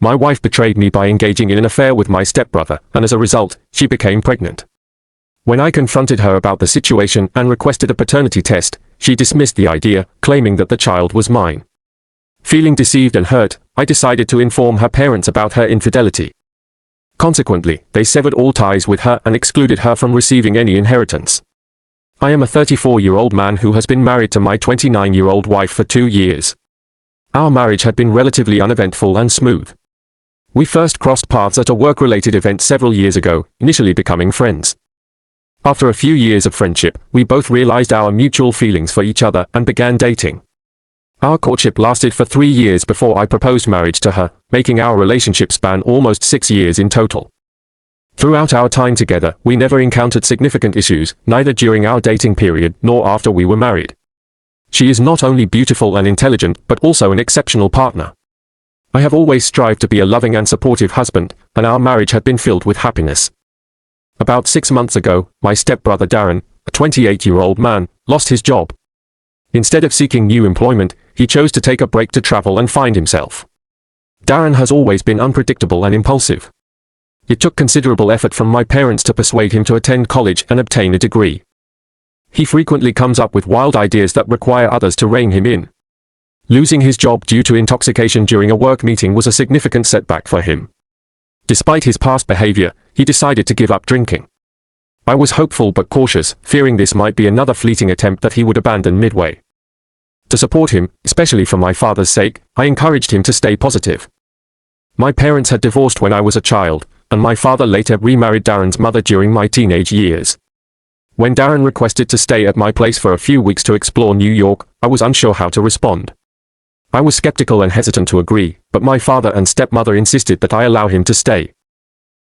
My wife betrayed me by engaging in an affair with my stepbrother, and as a result, she became pregnant. When I confronted her about the situation and requested a paternity test, she dismissed the idea, claiming that the child was mine. Feeling deceived and hurt, I decided to inform her parents about her infidelity. Consequently, they severed all ties with her and excluded her from receiving any inheritance. I am a 34-year-old man who has been married to my 29-year-old wife for 2 years. Our marriage had been relatively uneventful and smooth. We first crossed paths at a work-related event several years ago, initially becoming friends. After a few years of friendship, we both realized our mutual feelings for each other and began dating. Our courtship lasted for 3 years before I proposed marriage to her, making our relationship span almost 6 years in total. Throughout our time together, we never encountered significant issues, neither during our dating period nor after we were married. She is not only beautiful and intelligent, but also an exceptional partner. I have always strived to be a loving and supportive husband, and our marriage had been filled with happiness. About 6 months ago, my stepbrother Darren, a 28-year-old man, lost his job. Instead of seeking new employment, he chose to take a break to travel and find himself. Darren has always been unpredictable and impulsive. It took considerable effort from my parents to persuade him to attend college and obtain a degree. He frequently comes up with wild ideas that require others to rein him in. Losing his job due to intoxication during a work meeting was a significant setback for him. Despite his past behavior, he decided to give up drinking. I was hopeful but cautious, fearing this might be another fleeting attempt that he would abandon midway. To support him, especially for my father's sake, I encouraged him to stay positive. My parents had divorced when I was a child, and my father later remarried Darren's mother during my teenage years. When Darren requested to stay at my place for a few weeks to explore New York, I was unsure how to respond. I was skeptical and hesitant to agree, but my father and stepmother insisted that I allow him to stay.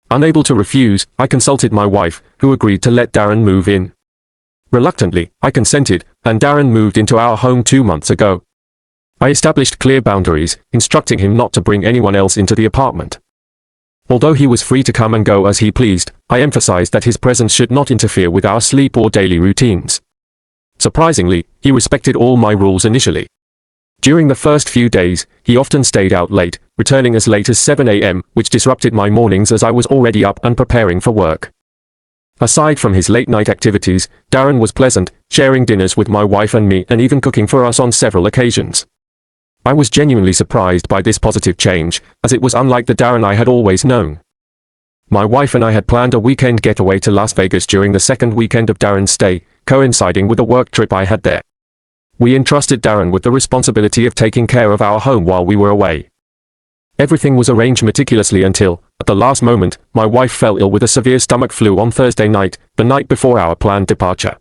Unable to refuse, I consulted my wife, who agreed to let Darren move in. Reluctantly, I consented, and Darren moved into our home 2 months ago. I established clear boundaries, instructing him not to bring anyone else into the apartment. Although he was free to come and go as he pleased, I emphasized that his presence should not interfere with our sleep or daily routines. Surprisingly, he respected all my rules initially. During the first few days, he often stayed out late, returning as late as 7 a.m., which disrupted my mornings as I was already up and preparing for work. Aside from his late-night activities, Darren was pleasant, sharing dinners with my wife and me and even cooking for us on several occasions. I was genuinely surprised by this positive change, as it was unlike the Darren I had always known. My wife and I had planned a weekend getaway to Las Vegas during the second weekend of Darren's stay, coinciding with a work trip I had there. We entrusted Darren with the responsibility of taking care of our home while we were away. Everything was arranged meticulously until, at the last moment, my wife fell ill with a severe stomach flu on Thursday night, the night before our planned departure.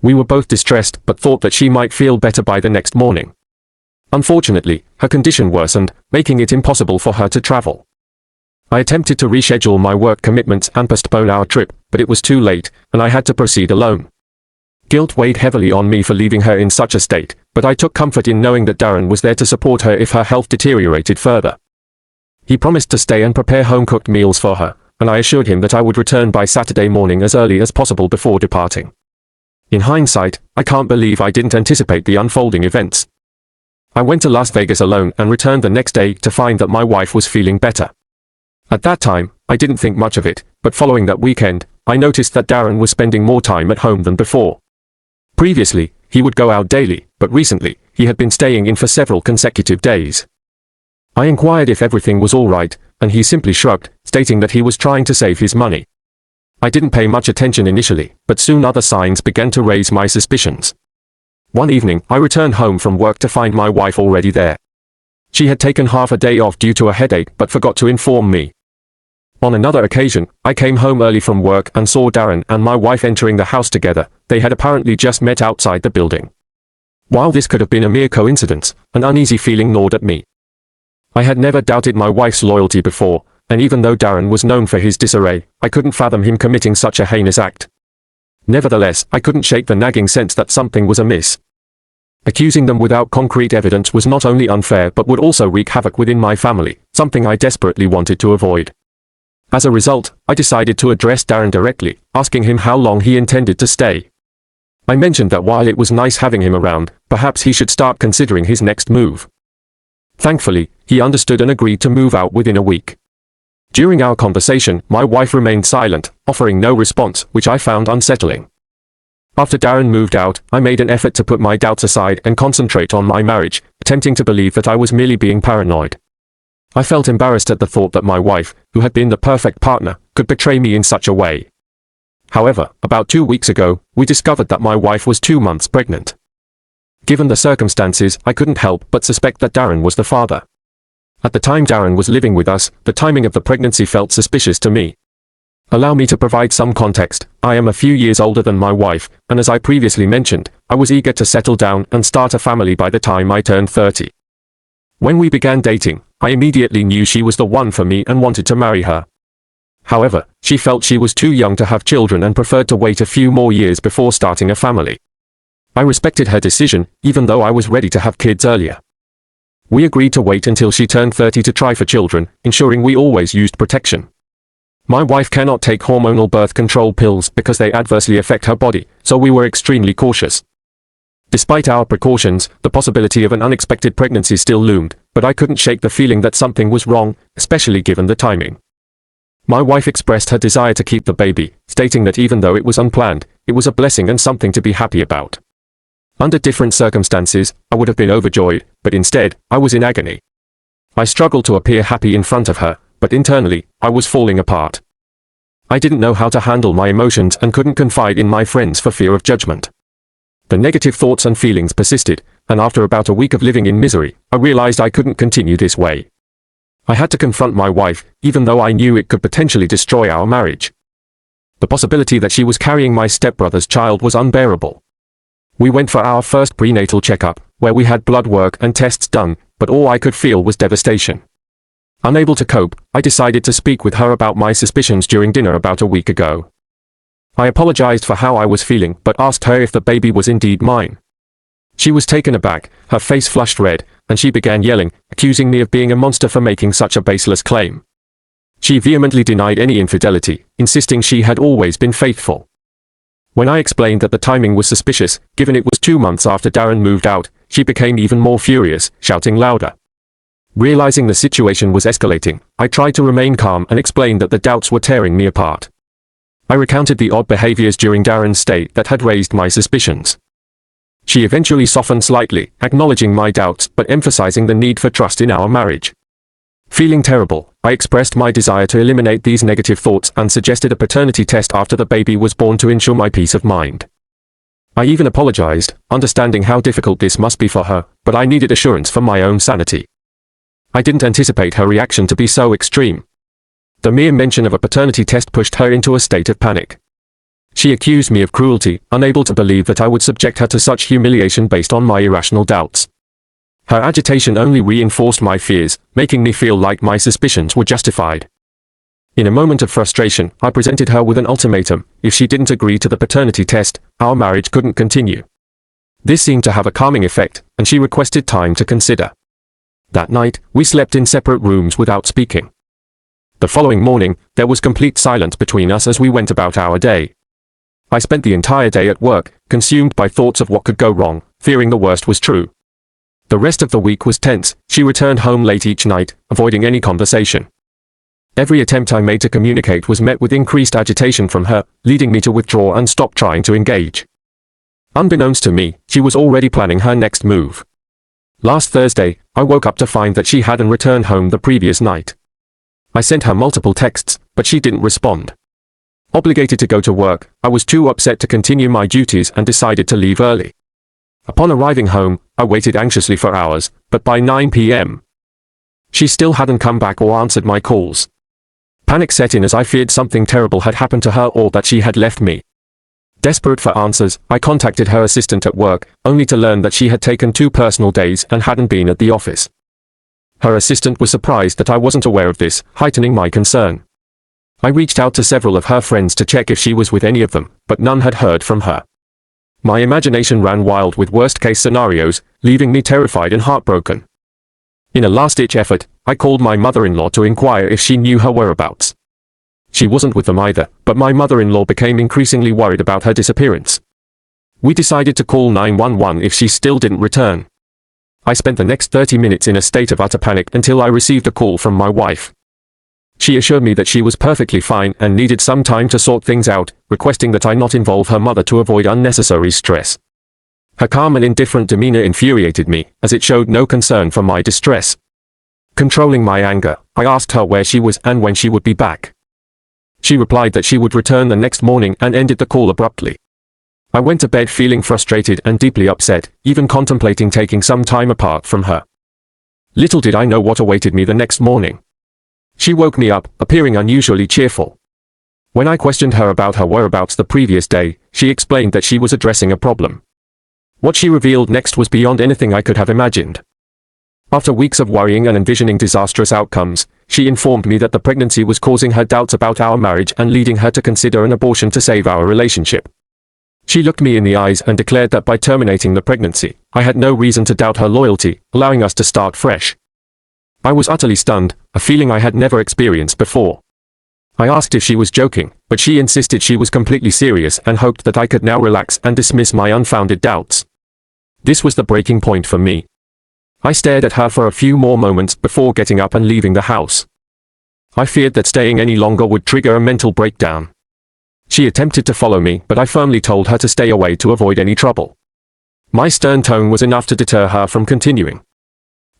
We were both distressed but thought that she might feel better by the next morning. Unfortunately, her condition worsened, making it impossible for her to travel. I attempted to reschedule my work commitments and postpone our trip, but it was too late, and I had to proceed alone. Guilt weighed heavily on me for leaving her in such a state, but I took comfort in knowing that Darren was there to support her if her health deteriorated further. He promised to stay and prepare home-cooked meals for her, and I assured him that I would return by Saturday morning as early as possible before departing. In hindsight, I can't believe I didn't anticipate the unfolding events. I went to Las Vegas alone and returned the next day to find that my wife was feeling better. At that time, I didn't think much of it, but following that weekend, I noticed that Darren was spending more time at home than before. Previously, he would go out daily, but recently, he had been staying in for several consecutive days. I inquired if everything was all right, and he simply shrugged, stating that he was trying to save his money. I didn't pay much attention initially, but soon other signs began to raise my suspicions. One evening, I returned home from work to find my wife already there. She had taken half a day off due to a headache but forgot to inform me. On another occasion, I came home early from work and saw Darren and my wife entering the house together. They had apparently just met outside the building. While this could have been a mere coincidence, an uneasy feeling gnawed at me. I had never doubted my wife's loyalty before, and even though Darren was known for his disarray, I couldn't fathom him committing such a heinous act. Nevertheless, I couldn't shake the nagging sense that something was amiss. Accusing them without concrete evidence was not only unfair but would also wreak havoc within my family, something I desperately wanted to avoid. As a result, I decided to address Darren directly, asking him how long he intended to stay. I mentioned that while it was nice having him around, perhaps he should start considering his next move. Thankfully, he understood and agreed to move out within a week. During our conversation, my wife remained silent, offering no response, which I found unsettling. After Darren moved out, I made an effort to put my doubts aside and concentrate on my marriage, attempting to believe that I was merely being paranoid. I felt embarrassed at the thought that my wife, who had been the perfect partner, could betray me in such a way. However, about 2 weeks ago, we discovered that my wife was 2 months pregnant. Given the circumstances, I couldn't help but suspect that Darren was the father. At the time Darren was living with us, the timing of the pregnancy felt suspicious to me. Allow me to provide some context. I am a few years older than my wife, and as I previously mentioned, I was eager to settle down and start a family by the time I turned 30. When we began dating, I immediately knew she was the one for me and wanted to marry her. However, she felt she was too young to have children and preferred to wait a few more years before starting a family. I respected her decision, even though I was ready to have kids earlier. We agreed to wait until she turned 30 to try for children, ensuring we always used protection. My wife cannot take hormonal birth control pills because they adversely affect her body, so we were extremely cautious. Despite our precautions, the possibility of an unexpected pregnancy still loomed, but I couldn't shake the feeling that something was wrong, especially given the timing. My wife expressed her desire to keep the baby, stating that even though it was unplanned, it was a blessing and something to be happy about. Under different circumstances, I would have been overjoyed, but instead, I was in agony. I struggled to appear happy in front of her, but internally, I was falling apart. I didn't know how to handle my emotions and couldn't confide in my friends for fear of judgment. The negative thoughts and feelings persisted, and after about a week of living in misery, I realized I couldn't continue this way. I had to confront my wife, even though I knew it could potentially destroy our marriage. The possibility that she was carrying my stepbrother's child was unbearable. We went for our first prenatal checkup, where we had blood work and tests done, but all I could feel was devastation. Unable to cope, I decided to speak with her about my suspicions during dinner about a week ago. I apologized for how I was feeling, but asked her if the baby was indeed mine. She was taken aback, her face flushed red, and she began yelling, accusing me of being a monster for making such a baseless claim. She vehemently denied any infidelity, insisting she had always been faithful. When I explained that the timing was suspicious, given it was 2 months after Darren moved out, she became even more furious, shouting louder. Realizing the situation was escalating, I tried to remain calm and explained that the doubts were tearing me apart. I recounted the odd behaviors during Darren's stay that had raised my suspicions. She eventually softened slightly, acknowledging my doubts but emphasizing the need for trust in our marriage. Feeling terrible, I expressed my desire to eliminate these negative thoughts and suggested a paternity test after the baby was born to ensure my peace of mind. I even apologized, understanding how difficult this must be for her, but I needed assurance for my own sanity. I didn't anticipate her reaction to be so extreme. The mere mention of a paternity test pushed her into a state of panic. She accused me of cruelty, unable to believe that I would subject her to such humiliation based on my irrational doubts. Her agitation only reinforced my fears, making me feel like my suspicions were justified. In a moment of frustration, I presented her with an ultimatum: if she didn't agree to the paternity test, our marriage couldn't continue. This seemed to have a calming effect, and she requested time to consider. That night, we slept in separate rooms without speaking. The following morning, there was complete silence between us as we went about our day. I spent the entire day at work, consumed by thoughts of what could go wrong, fearing the worst was true. The rest of the week was tense. She returned home late each night, avoiding any conversation. Every attempt I made to communicate was met with increased agitation from her, leading me to withdraw and stop trying to engage. Unbeknownst to me, she was already planning her next move. Last Thursday, I woke up to find that she hadn't returned home the previous night. I sent her multiple texts, but she didn't respond. Obligated to go to work, I was too upset to continue my duties and decided to leave early. Upon arriving home, I waited anxiously for hours, but by 9 p.m., she still hadn't come back or answered my calls. Panic set in as I feared something terrible had happened to her or that she had left me. Desperate for answers, I contacted her assistant at work, only to learn that she had taken 2 personal days and hadn't been at the office. Her assistant was surprised that I wasn't aware of this, heightening my concern. I reached out to several of her friends to check if she was with any of them, but none had heard from her. My imagination ran wild with worst-case scenarios, leaving me terrified and heartbroken. In a last-ditch effort, I called my mother-in-law to inquire if she knew her whereabouts. She wasn't with them either, but my mother-in-law became increasingly worried about her disappearance. We decided to call 911 if she still didn't return. I spent the next 30 minutes in a state of utter panic until I received a call from my wife. She assured me that she was perfectly fine and needed some time to sort things out, requesting that I not involve her mother to avoid unnecessary stress. Her calm and indifferent demeanor infuriated me, as it showed no concern for my distress. Controlling my anger, I asked her where she was and when she would be back. She replied that she would return the next morning and ended the call abruptly. I went to bed feeling frustrated and deeply upset, even contemplating taking some time apart from her. Little did I know what awaited me the next morning. She woke me up, appearing unusually cheerful. When I questioned her about her whereabouts the previous day, she explained that she was addressing a problem. What she revealed next was beyond anything I could have imagined. After weeks of worrying and envisioning disastrous outcomes, she informed me that the pregnancy was causing her doubts about our marriage and leading her to consider an abortion to save our relationship. She looked me in the eyes and declared that by terminating the pregnancy, I had no reason to doubt her loyalty, allowing us to start fresh. I was utterly stunned, a feeling I had never experienced before. I asked if she was joking, but she insisted she was completely serious and hoped that I could now relax and dismiss my unfounded doubts. This was the breaking point for me. I stared at her for a few more moments before getting up and leaving the house. I feared that staying any longer would trigger a mental breakdown. She attempted to follow me, but I firmly told her to stay away to avoid any trouble. My stern tone was enough to deter her from continuing.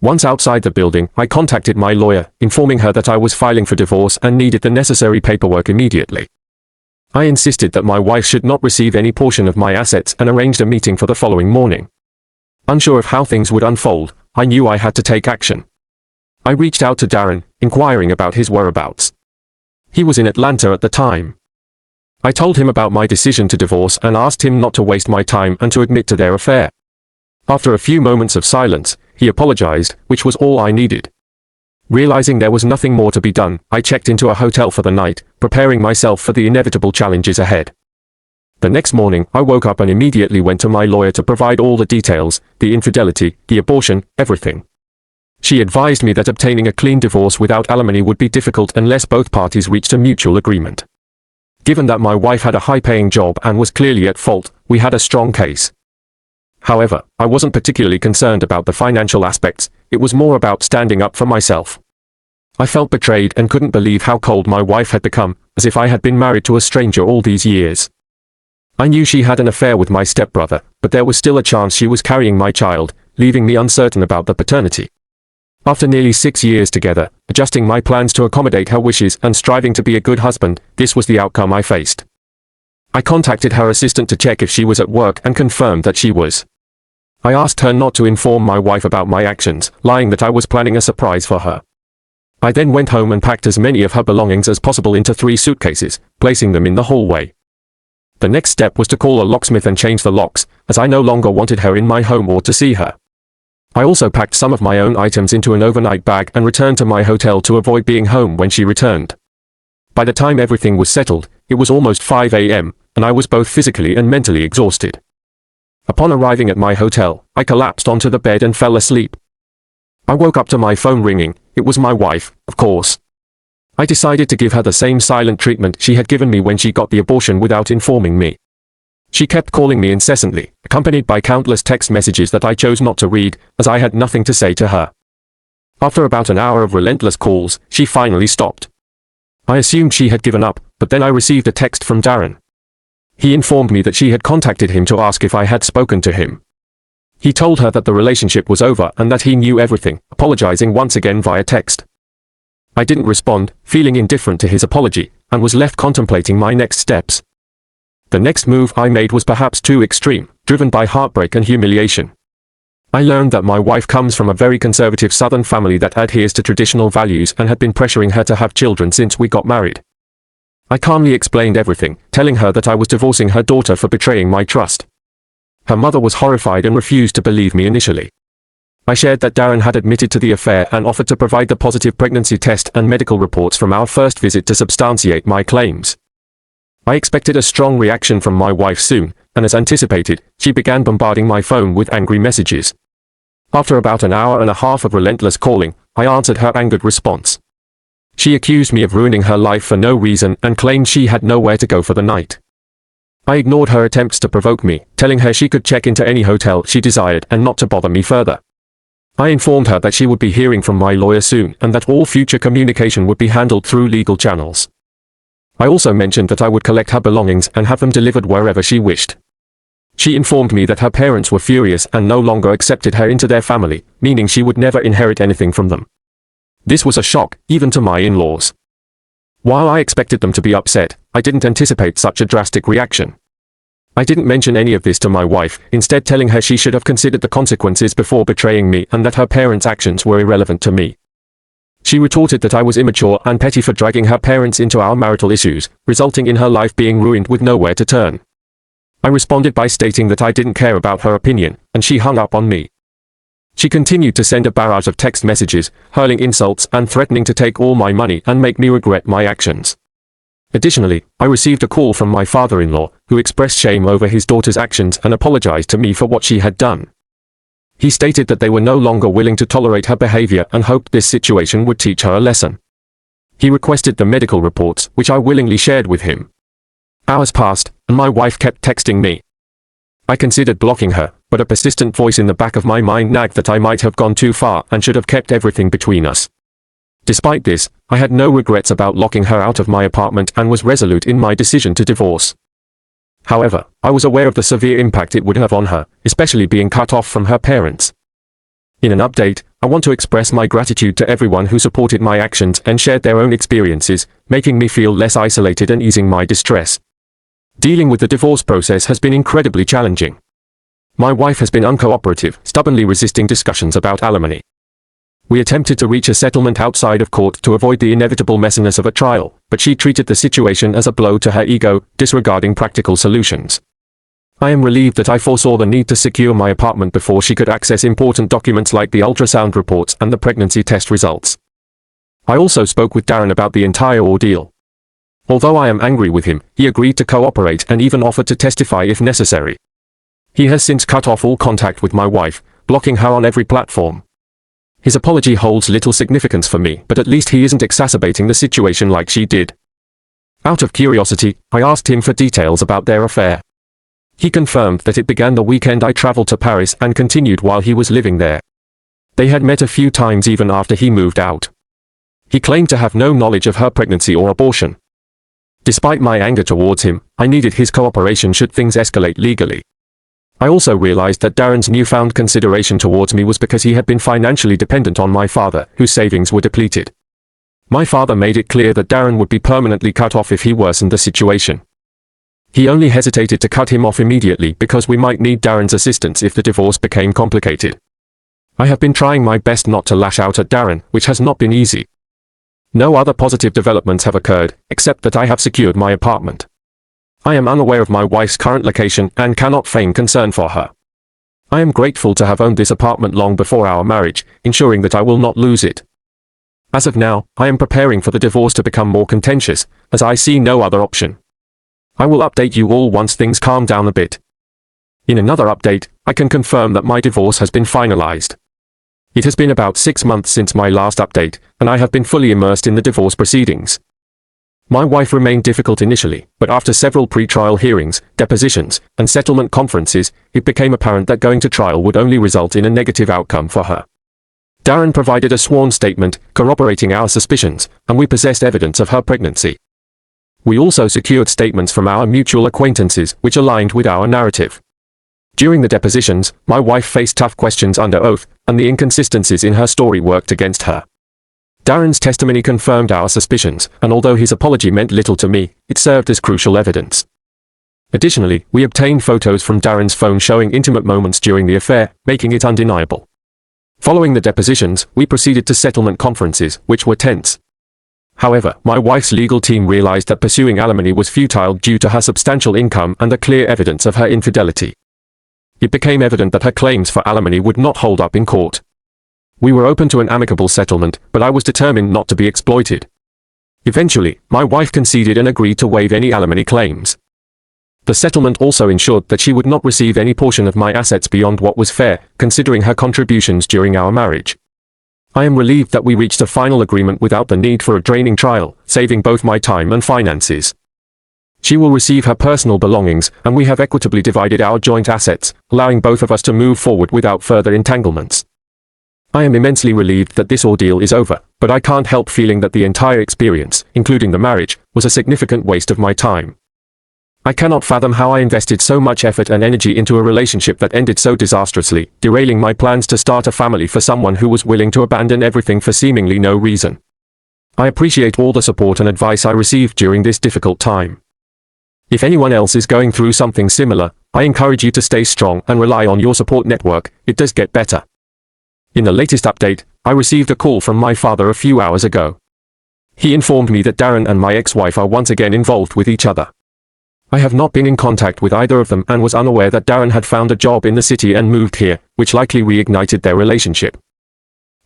Once outside the building, I contacted my lawyer, informing her that I was filing for divorce and needed the necessary paperwork immediately. I insisted that my wife should not receive any portion of my assets and arranged a meeting for the following morning. Unsure of how things would unfold, I knew I had to take action. I reached out to Darren, inquiring about his whereabouts. He was in Atlanta at the time. I told him about my decision to divorce and asked him not to waste my time and to admit to their affair. After a few moments of silence, he apologized, which was all I needed. Realizing there was nothing more to be done, I checked into a hotel for the night, preparing myself for the inevitable challenges ahead. The next morning, I woke up and immediately went to my lawyer to provide all the details, the infidelity, the abortion, everything. She advised me that obtaining a clean divorce without alimony would be difficult unless both parties reached a mutual agreement. Given that my wife had a high-paying job and was clearly at fault, we had a strong case. However, I wasn't particularly concerned about the financial aspects, it was more about standing up for myself. I felt betrayed and couldn't believe how cold my wife had become, as if I had been married to a stranger all these years. I knew she had an affair with my stepbrother, but there was still a chance she was carrying my child, leaving me uncertain about the paternity. After nearly 6 years together, adjusting my plans to accommodate her wishes and striving to be a good husband, this was the outcome I faced. I contacted her assistant to check if she was at work and confirmed that she was. I asked her not to inform my wife about my actions, lying that I was planning a surprise for her. I then went home and packed as many of her belongings as possible into 3 suitcases, placing them in the hallway. The next step was to call a locksmith and change the locks, as I no longer wanted her in my home or to see her. I also packed some of my own items into an overnight bag and returned to my hotel to avoid being home when she returned. By the time everything was settled, it was almost 5 a.m., and I was both physically and mentally exhausted. Upon arriving at my hotel, I collapsed onto the bed and fell asleep. I woke up to my phone ringing. It was my wife, of course. I decided to give her the same silent treatment she had given me when she got the abortion without informing me. She kept calling me incessantly, accompanied by countless text messages that I chose not to read, as I had nothing to say to her. After about an hour of relentless calls, she finally stopped. I assumed she had given up, but then I received a text from Darren. He informed me that she had contacted him to ask if I had spoken to him. He told her that the relationship was over and that he knew everything, apologizing once again via text. I didn't respond, feeling indifferent to his apology, and was left contemplating my next steps. The next move I made was perhaps too extreme, driven by heartbreak and humiliation. I learned that my wife comes from a very conservative Southern family that adheres to traditional values and had been pressuring her to have children since we got married. I calmly explained everything, telling her that I was divorcing her daughter for betraying my trust. Her mother was horrified and refused to believe me initially. I shared that Darren had admitted to the affair and offered to provide the positive pregnancy test and medical reports from our first visit to substantiate my claims. I expected a strong reaction from my wife soon, and as anticipated, she began bombarding my phone with angry messages. After about an hour and a half of relentless calling, I answered her angered response. She accused me of ruining her life for no reason and claimed she had nowhere to go for the night. I ignored her attempts to provoke me, telling her she could check into any hotel she desired and not to bother me further. I informed her that she would be hearing from my lawyer soon and that all future communication would be handled through legal channels. I also mentioned that I would collect her belongings and have them delivered wherever she wished. She informed me that her parents were furious and no longer accepted her into their family, meaning she would never inherit anything from them. This was a shock, even to my in-laws. While I expected them to be upset, I didn't anticipate such a drastic reaction. I didn't mention any of this to my wife, instead telling her she should have considered the consequences before betraying me and that her parents' actions were irrelevant to me. She retorted that I was immature and petty for dragging her parents into our marital issues, resulting in her life being ruined with nowhere to turn. I responded by stating that I didn't care about her opinion, and she hung up on me. She continued to send a barrage of text messages, hurling insults and threatening to take all my money and make me regret my actions. Additionally, I received a call from my father-in-law, who expressed shame over his daughter's actions and apologized to me for what she had done. He stated that they were no longer willing to tolerate her behavior and hoped this situation would teach her a lesson. He requested the medical reports, which I willingly shared with him. Hours passed, and my wife kept texting me. I considered blocking her, but a persistent voice in the back of my mind nagged that I might have gone too far and should have kept everything between us. Despite this, I had no regrets about locking her out of my apartment and was resolute in my decision to divorce. However, I was aware of the severe impact it would have on her, especially being cut off from her parents. In an update, I want to express my gratitude to everyone who supported my actions and shared their own experiences, making me feel less isolated and easing my distress. Dealing with the divorce process has been incredibly challenging. My wife has been uncooperative, stubbornly resisting discussions about alimony. We attempted to reach a settlement outside of court to avoid the inevitable messiness of a trial, but she treated the situation as a blow to her ego, disregarding practical solutions. I am relieved that I foresaw the need to secure my apartment before she could access important documents like the ultrasound reports and the pregnancy test results. I also spoke with Darren about the entire ordeal. Although I am angry with him, he agreed to cooperate and even offered to testify if necessary. He has since cut off all contact with my wife, blocking her on every platform. His apology holds little significance for me, but at least he isn't exacerbating the situation like she did. Out of curiosity, I asked him for details about their affair. He confirmed that it began the weekend I traveled to Paris and continued while he was living there. They had met a few times even after he moved out. He claimed to have no knowledge of her pregnancy or abortion. Despite my anger towards him, I needed his cooperation should things escalate legally. I also realized that Darren's newfound consideration towards me was because he had been financially dependent on my father, whose savings were depleted. My father made it clear that Darren would be permanently cut off if he worsened the situation. He only hesitated to cut him off immediately because we might need Darren's assistance if the divorce became complicated. I have been trying my best not to lash out at Darren, which has not been easy. No other positive developments have occurred, except that I have secured my apartment. I am unaware of my wife's current location and cannot feign concern for her. I am grateful to have owned this apartment long before our marriage, ensuring that I will not lose it. As of now, I am preparing for the divorce to become more contentious, as I see no other option. I will update you all once things calm down a bit. In another update, I can confirm that my divorce has been finalized. It has been about 6 months since my last update, and I have been fully immersed in the divorce proceedings. My wife remained difficult initially, but after several pre-trial hearings, depositions, and settlement conferences, it became apparent that going to trial would only result in a negative outcome for her. Darren provided a sworn statement, corroborating our suspicions, and we possessed evidence of her pregnancy. We also secured statements from our mutual acquaintances, which aligned with our narrative. During the depositions, my wife faced tough questions under oath, and the inconsistencies in her story worked against her. Darren's testimony confirmed our suspicions, and although his apology meant little to me, it served as crucial evidence. Additionally, we obtained photos from Darren's phone showing intimate moments during the affair, making it undeniable. Following the depositions, we proceeded to settlement conferences, which were tense. However, my wife's legal team realized that pursuing alimony was futile due to her substantial income and the clear evidence of her infidelity. It became evident that her claims for alimony would not hold up in court. We were open to an amicable settlement, but I was determined not to be exploited. Eventually, my wife conceded and agreed to waive any alimony claims. The settlement also ensured that she would not receive any portion of my assets beyond what was fair, considering her contributions during our marriage. I am relieved that we reached a final agreement without the need for a draining trial, saving both my time and finances. She will receive her personal belongings, and we have equitably divided our joint assets, allowing both of us to move forward without further entanglements. I am immensely relieved that this ordeal is over, but I can't help feeling that the entire experience, including the marriage, was a significant waste of my time. I cannot fathom how I invested so much effort and energy into a relationship that ended so disastrously, derailing my plans to start a family for someone who was willing to abandon everything for seemingly no reason. I appreciate all the support and advice I received during this difficult time. If anyone else is going through something similar, I encourage you to stay strong and rely on your support network. It does get better. In the latest update, I received a call from my father a few hours ago. He informed me that Darren and my ex-wife are once again involved with each other. I have not been in contact with either of them and was unaware that Darren had found a job in the city and moved here, which likely reignited their relationship.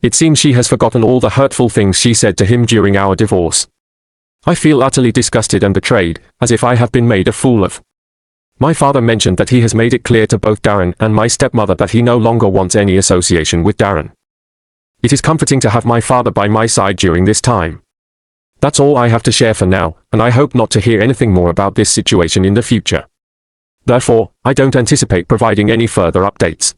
It seems she has forgotten all the hurtful things she said to him during our divorce. I feel utterly disgusted and betrayed, as if I have been made a fool of. My father mentioned that he has made it clear to both Darren and my stepmother that he no longer wants any association with Darren. It is comforting to have my father by my side during this time. That's all I have to share for now, and I hope not to hear anything more about this situation in the future. Therefore, I don't anticipate providing any further updates.